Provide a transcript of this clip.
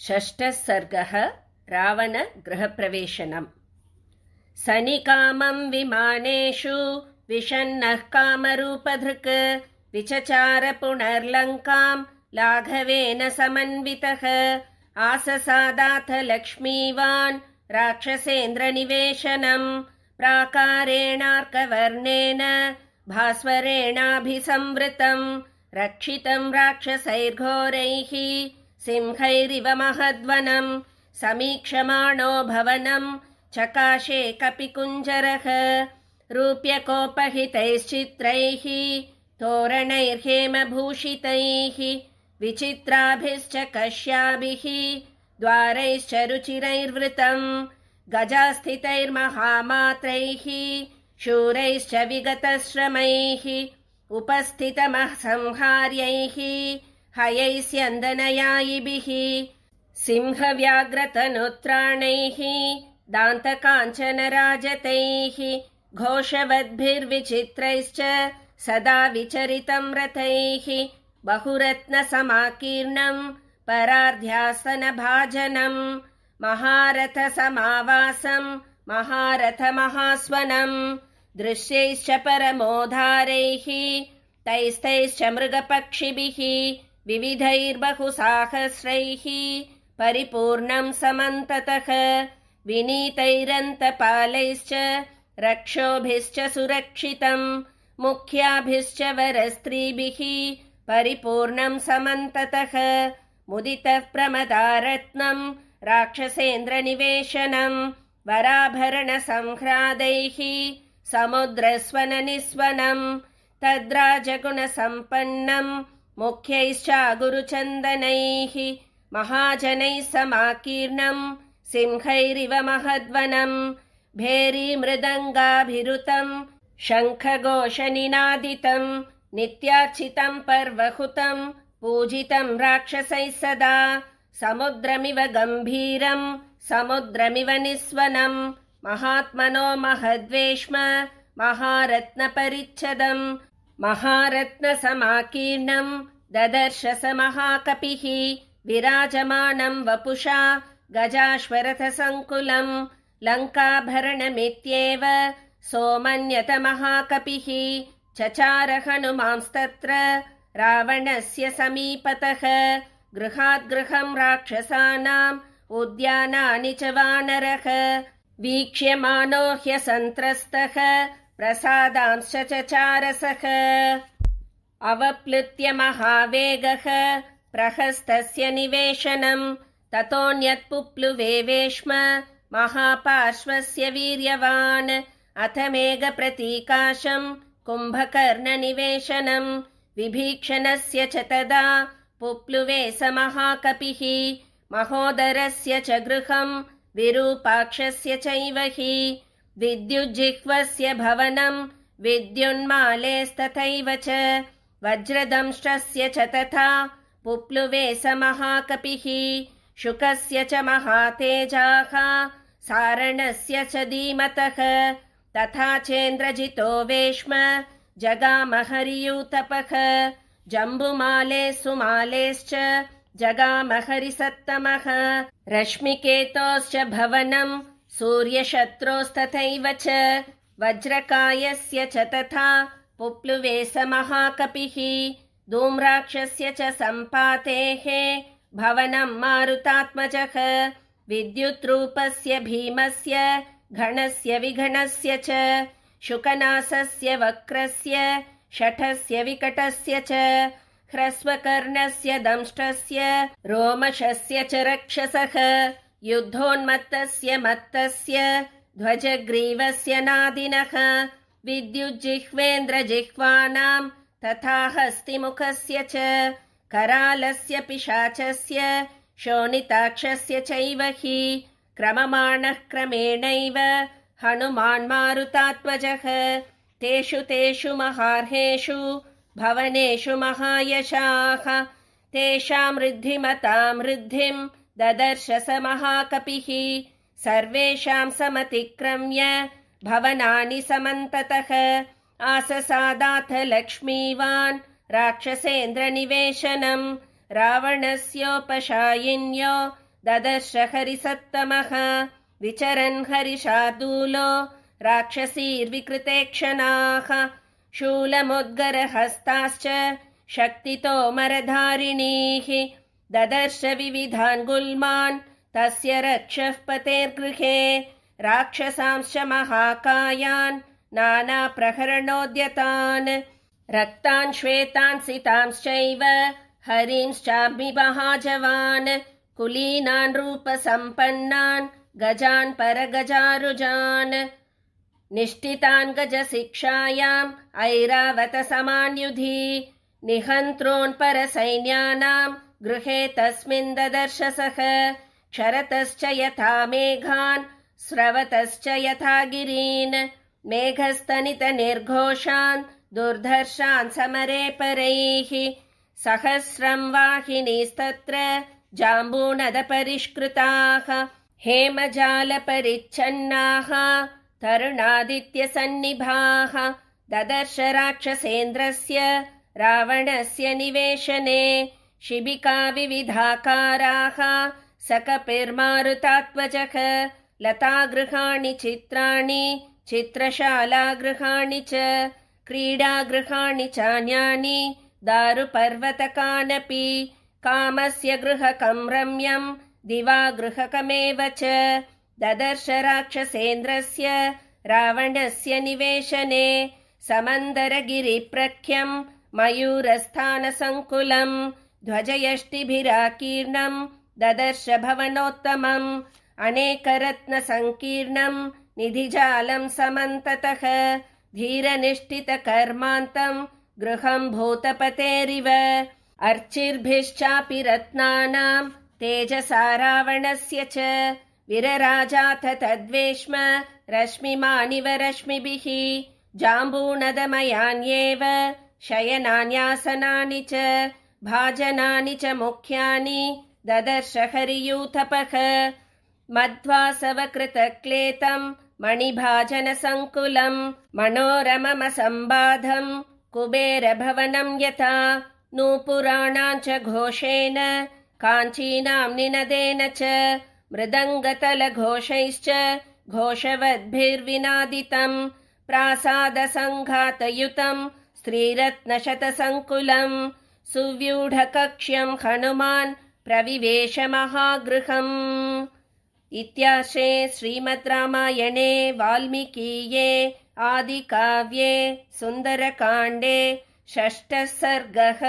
षष्ठः सर्गः रावणगृहप्रवेशनम्। सनिकामं विमानेषु विषन्नः कामरूपधृक् विचचार पुनर्लङ्कां लाघवेन समन्वितः आससादाथ लक्ष्मीवान् राक्षसेन्द्रनिवेशनं प्राकारेणार्कवर्णेन भास्वरेणाभिसंवृतं रक्षितं राक्षसैर्घोरैः सिंहैरिव महद्वनं समीक्षमाणो भवनं चकाशे कपिकुञ्जरः रूप्यकोपहितैश्चित्रैः तोरणैर्हेमभूषितैः विचित्राभिश्च कश्याभिः द्वारैश्च रुचिरैर्वृतं गजास्थितैर्महामात्रैः शूरैश्च विगतश्रमैः उपस्थितमः संहार्यैः हयैस्यन्दनयायिभिः सिंहव्याघ्रतनुत्राणैः दान्तकाञ्चनराजतैः घोषवद्भिर्विचित्रैश्च सदा विचरितं रथैः बहुरत्नसमाकीर्णं परार्ध्यासनभाजनं महारथसमावासं महारथमहास्वनं दृश्यैश्च परमोधारैः तैस्तैश्च मृगपक्षिभिः विविधैर्बहुसाहस्रैः परिपूर्णं समन्ततः विनीतैरन्तपालैश्च रक्षोभिश्च सुरक्षितं मुख्याभिश्च वरस्त्रीभिः परिपूर्णं समन्ततः मुदितः प्रमदारत्नं राक्षसेन्द्रनिवेशनं वराभरणसंह्रादैः समुद्रस्वननिस्वनं तद्राजगुणसम्पन्नं मुख्यैश्चागुरुचन्दनैः महाजनैः समाकीर्णं सिंहैरिव महद्वनं भेरीमृदङ्गाभिरुतं शङ्खघोषनिनादितं नित्यार्चितं पर्वहुतं पूजितं राक्षसैः सदा समुद्रमिव गम्भीरं समुद्रमिव निस्वनं महात्मनो महद्वेश्म महारत्नपरिच्छदं महारत्नसमाकीर्णं ददर्श स महाकपिः विराजमानं वपुषा गजाश्वरथसङ्कुलं लङ्काभरणमित्येव सोमन्यत महाकपिः चचार हनुमांस्तत्र रावणस्य समीपतः गृहाद्गृहं राक्षसानाम् उद्यानानि च वानरः वीक्ष्यमानो ह्यसन्त्रस्तः प्रसादांश्च चचारसः अवप्लुत्य महावेगः प्रहस्तस्य निवेशनं ततोऽन्यत्पुप्लुवेवेश्म महापार्श्वस्य वीर्यवान् अथ मेघप्रतीकाशं कुम्भकर्णनिवेशनं विभीषणस्य च तदा पुप्लुवे स महाकपिः महोदरस्य च गृहं विरूपाक्षस्य चैव हि विद्युज्जिह्वस्य भवनं विद्युन्मालेस्तथैव च वज्रदंष्ट्रस्य च तथा पुप्लुवे स महाकपिः शुकस्य च महातेजाः सारणस्य च धीमतः तथा चेन्द्रजितो वेश्म जगामहरियूतपः जम्बुमाले सुमालेश्च जगामहरिसत्तमः रश्मिकेतोश्च भवनं सूर्यशत्रोस्तथैव च वज्रकायस्य च तथा पुप्लुवे स महाकपिः धूम्राक्षस्य च सम्पातेः भवनं मारुतात्मजः विद्युद्रूपस्य भीमस्य घणस्य विघणस्य च शुकनासस्य वक्रस्य शठस्य विकटस्य च ह्रस्वकर्णस्य दंष्ट्रस्य रोमशस्य च रक्षसः युद्धोन्मत्तस्य मत्तस्य ध्वजग्रीवस्य नादिनः विद्युज्जिह्वेन्द्रजिह्वानां तथा हस्तिमुखस्य च करालस्य पिशाचस्य शोणिताक्षस्य चैव हि क्रममाणः क्रमेणैव हनुमान् मारुतात्मजः तेषु तेषु महार्हेषु भवनेषु महायशाः तेषां वृद्धिमतां वृद्धिं ददर्श स महाकपिः सर्वेषां समतिक्रम्य भवनानि समन्ततः आससादाथ लक्ष्मीवान् राक्षसेन्द्रनिवेशनं रावणस्योपशायिन्यो ददर्श हरिसत्तमः विचरन् हरिशार्दूलो राक्षसीर्विकृतेक्षणाः शूलमुद्गरहस्ताश्च शक्तितोमरधारिणीः ददर्श विविधान् गुल्मान् तस्य रक्षः पतेर्गृहे राक्षसांश्च महाकायान् नानाप्रहरणोद्यतान् रक्तान् श्वेतान् सितांश्चैव हरींश्चापि महाजवान् कुलीनान् रूपसम्पन्नान् गजान् परगजारुजान् निष्ठितान् गजशिक्षायाम् ऐरावतसमान्युधि निहन्त्रोन् परसैन्यानाम् गृहे तस्मिन् ददर्श सः क्षरतश्च यथा मेघान् स्रवतश्च यथा गिरीन् मेघस्तनितनिर्घोषान् दुर्धर्षान् समरे परैः सहस्रं वाहिनीस्तत्र जाम्बूनदपरिष्कृताः हेमजालपरिच्छन्नाः तरुणादित्यसन्निभाः ददर्श राक्षसेन्द्रस्य रावणस्य निवेशने शिबिका विविधाकाराः सकपिर्मारुतात्मजः लतागृहाणि चित्राणि चित्रशालागृहाणि च क्रीडागृहाणि चान्यानि दारुपर्वतकानपि कामस्य गृहकं रम्यं दिवागृहकमेव च ददर्श राक्षसेन्द्रस्य रावणस्य निवेशने समन्दरगिरिप्रख्यं मयूरस्थानसङ्कुलं ध्वजयष्टिभिराकीर्णं ददर्श भवनोत्तमम् अनेकरत्नसङ्कीर्णं निधिजालं समन्ततः धीरनिष्ठितकर्मान्तं गृहं भूतपतेरिव अर्चिर्भिश्चापि रत्नानां तेजसा रावणस्य च विरराजाथ तद्वेश्म रश्मिमानिव रश्मिभिः जाम्बूनदमयान्येव शयनान्यासनानि च भाजनानि च मुख्यानि ददर्श हरियूथपः मध्वासवकृतक्लेतं मणिभाजनसङ्कुलं मनोरममसम्बाधं कुबेरभवनं यथा नूपुराणां च घोषेण काञ्चीनां निनदेन च मृदङ्गतलघोषैश्च घोषवद्भिर्विनादितं प्रासादसङ्घातयुतं स्त्रीरत्नशतसङ्कुलं सुव्यूढकक्ष्यं हनुमान् प्रविवेश महागृहम् इत्यार्षे श्रीमद् रामायणे वाल्मीकीये आदिकाव्ये सुन्दरकाण्डे 6ष्ठः सर्गः।